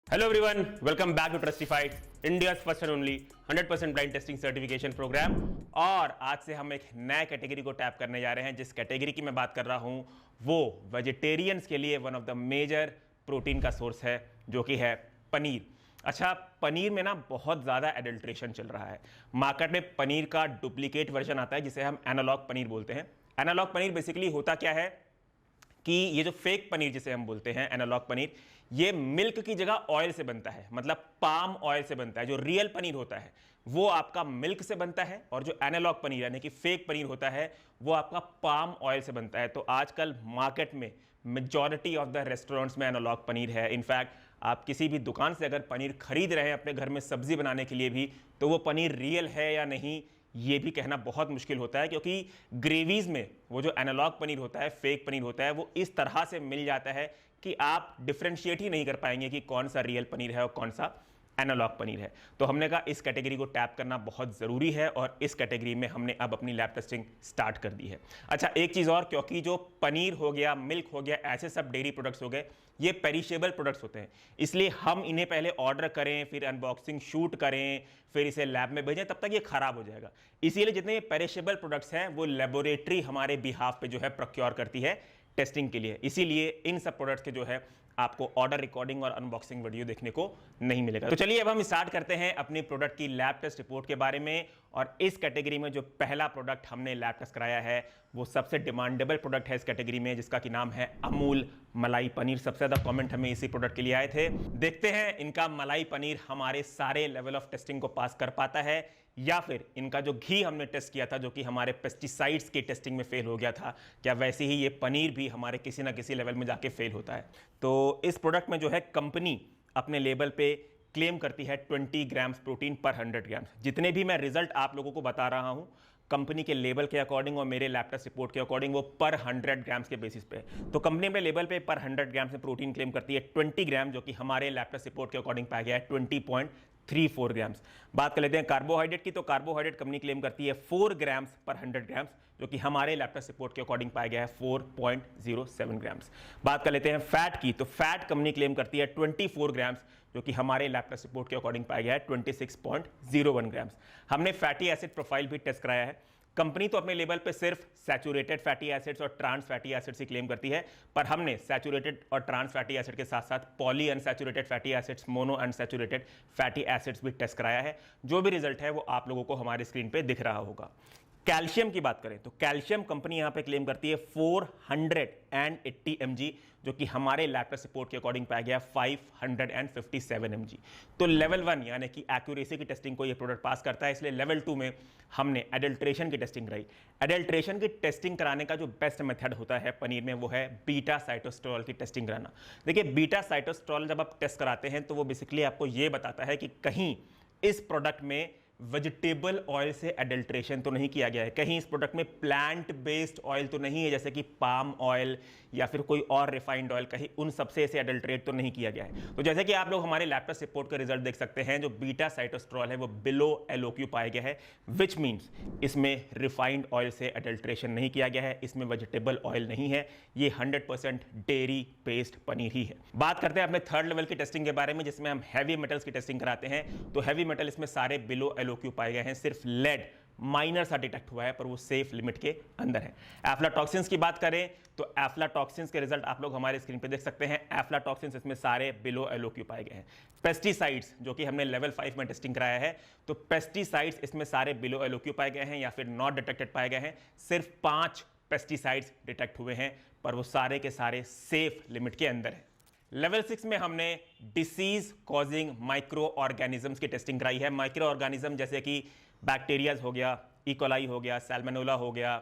Hello everyone, welcome back to Trustified, India's first and only 100% blind testing certification program. और आज से हम एक नया कैटेगरी को टैप करने जा रहे हैं। जिस कैटेगरी की मैं बात कर रहा हूं वो वेजिटेरियंस के लिए one of the major protein का सोर्स है, जो कि है पनीर। अच्छा, पनीर में ना बहुत ज़्यादा एडल्ट्रेशन चल रहा है। मार्केट में पनीर का डुप्लीकेट वर्जन आता है जिसे हम एनालॉग पनीर बोलते हैं। एनालॉग पनीर बेसिकली होता क्या है कि ये जो फेक पनीर जिसे हम बोलते हैं एनालॉग पनीर, ये मिल्क की जगह ऑयल से बनता है, मतलब पाम ऑयल से बनता है। जो रियल पनीर होता है वो आपका मिल्क से बनता है, और जो एनालॉग पनीर यानी कि फेक पनीर होता है वो आपका पाम ऑयल से बनता है। तो आजकल मार्केट में मेजॉरिटी ऑफ द रेस्टोरेंट्स में एनालॉग पनीर है। इनफैक्ट आप किसी भी दुकान से अगर पनीर खरीद रहे हैं अपने घर में सब्जी बनाने के लिए भी, तो वो पनीर रियल है या नहीं ये भी कहना बहुत मुश्किल होता है, क्योंकि ग्रेवीज में वो जो एनालॉग पनीर होता है, फेक पनीर होता है, वो इस तरह से मिल जाता है कि आप डिफरेंशिएट ही नहीं कर पाएंगे कि कौन सा रियल पनीर है और कौन सा एनालॉग पनीर है। तो हमने कहा इस कैटेगरी को टैप करना बहुत ज़रूरी है, और इस कैटेगरी में हमने अब अपनी लैब टेस्टिंग स्टार्ट कर दी है। अच्छा, एक चीज़ और, क्योंकि जो पनीर हो गया, मिल्क हो गया, ऐसे सब डेयरी प्रोडक्ट्स हो गए, ये पेरिशेबल प्रोडक्ट्स होते हैं, इसलिए हम इन्हें पहले ऑर्डर करें, फिर अनबॉक्सिंग शूट करें, फिर इसे लैब में भेजें, तब तक ये खराब हो जाएगा। इसीलिए जितने पेरिशेबल प्रोडक्ट्स हैं वो लेबोरेटरी हमारे बिहाफ पे जो है प्रोक्योर करती है टेस्टिंग के लिए। इसीलिए इन सब प्रोडक्ट्स के जो है आपको ऑर्डर रिकॉर्डिंग और अनबॉक्सिंग वीडियो देखने को नहीं मिलेगा। तो चलिए अब हम स्टार्ट करते हैं अपनी प्रोडक्ट की लैब टेस्ट रिपोर्ट के बारे में। और इस कैटेगरी में जो पहला प्रोडक्ट हमने लैब टेस्ट कराया है वो सबसे डिमांडेबल प्रोडक्ट है इस कैटेगरी में, जिसका कि नाम है अमूल मलाई पनीर। सबसे ज्यादा कमेंट हमें इसी प्रोडक्ट के लिए आए थे। देखते हैं इनका मलाई पनीर हमारे सारे लेवल ऑफ टेस्टिंग को पास कर पाता है, या फिर इनका जो घी हमने टेस्ट किया था जो कि हमारे पेस्टिसाइड्स की टेस्टिंग में फेल हो गया था, क्या वैसे ही ये पनीर भी हमारे किसी ना किसी लेवल में जाके फेल होता है। तो इस प्रोडक्ट में जो है कंपनी अपने लेबल पे क्लेम करती है 20 ग्राम्स प्रोटीन पर 100 ग्राम्स। जितने भी मैं रिजल्ट आप लोगों को बता रहा हूं कंपनी के लेबल के अकॉर्डिंग और मेरे लैब टेस्ट रिपोर्ट के अकॉर्डिंग वो पर 100 ग्राम्स के बेसिस पे। तो कंपनी अपने लेबल पे पर 100 ग्राम्स में प्रोटीन क्लेम करती है 20 ग्राम, जो कि हमारे लैब टेस्ट रिपोर्ट के अकॉर्डिंग पाया गया है 20.34 ग्राम्स। बात कर लेते हैं कार्बोहाइड्रेट की, तो कार्बोहाइड्रेट कंपनी क्लेम करती है 4 ग्राम्स पर 100 ग्राम्स, जो कि हमारे लैब टेस्ट रिपोर्ट के अकॉर्डिंग पाया गया है 4.07 ग्राम्स। बात कर लेते हैं फैट की, तो फैट कंपनी क्लेम करती है 24 ग्राम्स, जो कि हमारे लैब टेस्ट रिपोर्ट के अकॉर्डिंग पाया गया है 26.01 ग्राम्स। हमने फैटी एसिड प्रोफाइल भी टेस्ट कराया है। कंपनी तो अपने लेवल पे सिर्फ सैचुरेटेड फैटी एसिड्स और ट्रांस फैटी एसिड्स ही क्लेम करती है, पर हमने सैचुरेटेड और ट्रांस फैटी एसिड के साथ साथ poly unsaturated fatty acids, mono unsaturated fatty acids भी टेस्ट कराया है। जो भी रिजल्ट है वो आप लोगों को हमारे स्क्रीन पे दिख रहा होगा। कैल्शियम की बात करें तो कैल्शियम कंपनी यहां पे क्लेम करती है 480 mg, जो कि हमारे लैब टेस्ट रिपोर्ट के अकॉर्डिंग पाया गया 557 mg। तो लेवल 1 यानी कि एक्यूरेसी की टेस्टिंग को ये प्रोडक्ट पास करता है। इसलिए लेवल 2 में हमने एडल्ट्रेशन की टेस्टिंग कराई। एडल्ट्रेशन की टेस्टिंग कराने का जो बेस्ट मेथड होता है पनीर में वो है बीटा साइटोस्टेरॉल की टेस्टिंग कराना। देखिए, बीटा साइटोस्टेरॉल जब आप टेस्ट कराते हैं तो वो बेसिकली आपको ये बताता है कि कहीं इस प्रोडक्ट में वेजिटेबल ऑयल से एडल्ट्रेशन तो नहीं किया गया है, कहीं इस प्रोडक्ट में प्लांट बेस्ड ऑयल तो नहीं है, जैसे कि पाम ऑयल या फिर कोई और रिफाइंड ऑयल, कहीं उन सबसे इसे एडल्ट्रेट तो नहीं किया गया है। तो जैसे कि आप लोग हमारे लैब टेस्ट रिपोर्ट का रिजल्ट देख सकते हैं, जो बीटा साइटोस्टेरॉल है वो बिलो LOQ पाया गया है, विच मीन्स इसमें रिफाइंड ऑयल से एडल्ट्रेशन नहीं किया गया है, इसमें वेजिटेबल ऑयल नहीं है, ये 100% डेयरी बेस्ड पनीर ही है। बात करते हैं अपने थर्ड लेवल की टेस्टिंग के बारे में, जिसमें हम हैवी मेटल्स की टेस्टिंग कराते हैं। तो हैवी मेटल इसमें सारे बिलो LOQ पाए गए हैं, सिर्फ लेड माइनर सा डिटेक्ट हुआ है, पर वो सेफ लिमिट के अंदर है। एफ्लाटॉक्सिन्स की बात करें तो एफ्लाटॉक्सिन्स के रिजल्ट आप लोग हमारे स्क्रीन पे देख सकते हैं। एफ्लाटॉक्सिन्स इसमें सारे बिलो LOQ पाए गए हैं। पेस्टिसाइड्स, जो कि हमने लेवल 5 में टेस्टिंग कराया है, तो पेस्टिसाइड्स इसमें सारे बिलो LOQ पाए गए हैं या फिर नॉट डिटेक्टेड पाए गए हैं। सिर्फ 5 पेस्टिसाइड्स डिटेक्ट हुए हैं, पर वो सारे के सारे सेफ लिमिट के अंदर है। लेवल 6 में हमने डिसीज कॉजिंग माइक्रो ऑर्गेनिजम्स की टेस्टिंग कराई है। माइक्रो ऑर्गेनिज्म जैसे कि बैक्टीरियाज हो गया, इकोलाई हो गया, सैल्मोनेला हो गया,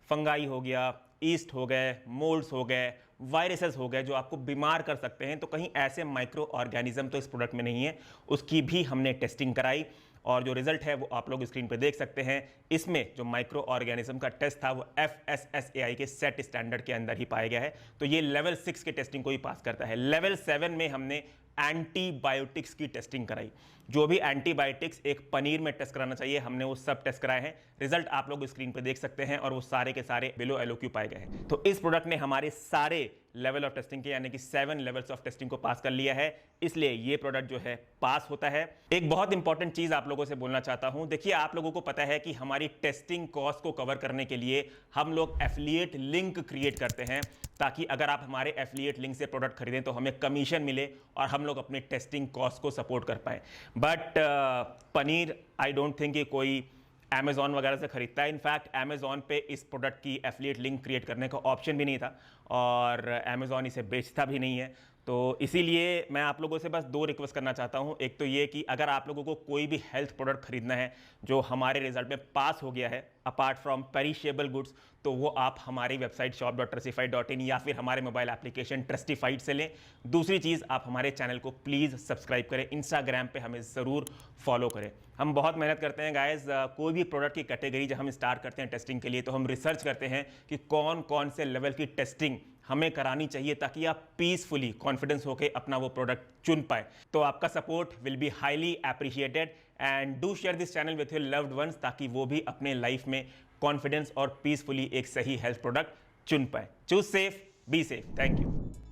फंगाई हो गया, ईस्ट हो गए, मोल्ड्स हो गए, वायरसेस हो गए, जो आपको बीमार कर सकते हैं। तो कहीं ऐसे माइक्रो ऑर्गेनिज्म तो इस प्रोडक्ट में नहीं है, उसकी भी हमने टेस्टिंग कराई, और जो रिजल्ट है वो आप लोग स्क्रीन पे देख सकते हैं। इसमें जो माइक्रो ऑर्गेनिज्म का टेस्ट था वो FSSAI के सेट स्टैंडर्ड के अंदर ही पाया गया है। तो ये लेवल 6 के टेस्टिंग को ही पास करता है। लेवल 7 में हमने एंटीबायोटिक्स की टेस्टिंग कराई। जो भी एंटीबायोटिक्स एक पनीर में टेस्ट कराना चाहिए, हमने वो सब टेस्ट कराए हैं। रिजल्ट आप लोग स्क्रीन पे देख सकते हैं और वो सारे के सारे बिलो एलओक्यू पाए गए हैं। तो इस प्रोडक्ट ने हमारे सारे लेवल ऑफ टेस्टिंग के यानी कि 7 लेवल्स ऑफ टेस्टिंग को पास कर लिया है, इसलिए ये प्रोडक्ट जो है पास होता है। एक बहुत इंपॉर्टेंट चीज आप लोगों से बोलना चाहता हूं, देखिए आप लोगों को पता है कि हमारी टेस्टिंग कॉस्ट को कवर करने के लिए हम लोग एफिलिएट लिंक क्रिएट करते हैं, ताकि अगर आप हमारे एफिलिएट लिंक से प्रोडक्ट खरीदें तो हमें कमीशन मिले और हम लोग अपनी टेस्टिंग कॉस्ट को सपोर्ट कर पाए। But paneer I don't think कि कोई Amazon वगैरह से खरीदता है। इनफैक्ट Amazon पे इस प्रोडक्ट की एफिलिएट लिंक क्रिएट करने का ऑप्शन भी नहीं था और Amazon इसे बेचता भी नहीं है। तो इसीलिए मैं आप लोगों से बस 2 रिक्वेस्ट करना चाहता हूं। एक तो ये कि अगर आप लोगों को कोई भी हेल्थ प्रोडक्ट खरीदना है जो हमारे रिजल्ट में पास हो गया है अपार्ट फ्रॉम पेरिशेबल गुड्स, तो वो आप हमारी वेबसाइट shop.trustified.in या फिर हमारे मोबाइल एप्लीकेशन ट्रस्टिफाइड से लें। दूसरी चीज़, आप हमारे चैनल को प्लीज़ सब्सक्राइब करें, इंस्टाग्राम पे हमें ज़रूर फॉलो करें। हम बहुत मेहनत करते हैं गाइस। कोई भी प्रोडक्ट की कैटेगरी जब हम स्टार्ट करते हैं टेस्टिंग के लिए तो हम रिसर्च करते हैं कि कौन कौन से लेवल की टेस्टिंग हमें करानी चाहिए ताकि आप पीसफुली कॉन्फिडेंस होकर अपना वो प्रोडक्ट चुन पाए। तो आपका support will be highly appreciated and do share this channel with your loved ones ताकि वो भी अपने लाइफ में कॉन्फिडेंस और पीसफुली एक सही हेल्थ प्रोडक्ट चुन पाए। Choose safe, be safe. Thank you.